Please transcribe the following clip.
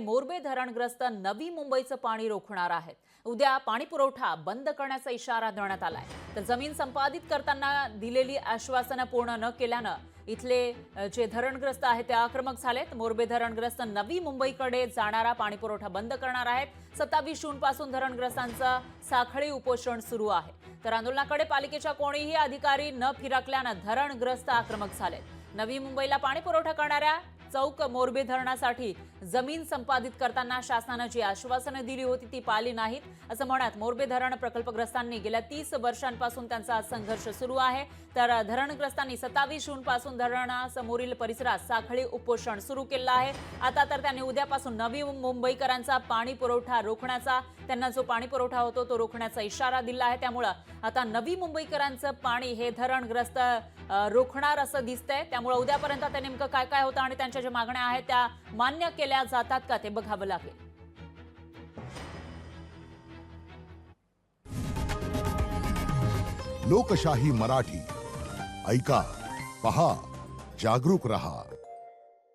मोरबे धरणग्रस्त नवी मुंबईचं पाणी रोखणार आहेत। उद्या पाणी पुरवठा बंद करण्याचा इशारा देण्यात आलाय। तर जमीन संपादित करताना दिलेली आश्वासनं पूर्ण न केल्यानं इथले जे धरणग्रस्त आहेत ते आक्रमक झालेत। मोरबे धरणग्रस्त नवी मुंबईकडे जाणारा पाणी पुरवठा बंद करणार आहेत। 27 जून पासून धरणग्रस्तांचं साखळी उपोषण सुरू आहे। तर आंदोलनाकडे पालिकेच्या कोणीही अधिकारी न फिरकल्यानं धरणग्रस्त आक्रमक झालेत। नवी मुंबईला पाणी पुरवठा करणाऱ्या चौक मोरबे धरणासाठी जमीन संपादित करताना शासनाने जी आश्वासनं दिली होती ती पाळली नाहीत असं म्हणत मोरबे धरण प्रकल्पग्रस्तांनी गेल्या 30 वर्षांपासून त्यांचा संघर्ष सुरू आहे। तर धरणग्रस्तांनी 27 जून पासून धरणासमोरील परिसरात साखळी उपोषण सुरू केलं आहे। आता तर त्यांनी उद्यापासून नवी मुंबईकरांचा पाणी पुरवठा रोखण्याचा त्यांना जो पाणी पुरवठा होतो तो रोखण्याचा इशारा दिला आहे। त्यामुळे आता नवी मुंबईकरांचं पाणी हे धरणग्रस्त रोखणार असं दिसतंय। त्यामुळे उद्यापर्यंत ते नेमकं काय काय होतं आणि त्यांच्या ज्या मागण्या आहेत त्या मान्य केल्या जातात का ते बघावं लागेल। लोकशाही मराठी ऐका, पहा, जागरूक रहा।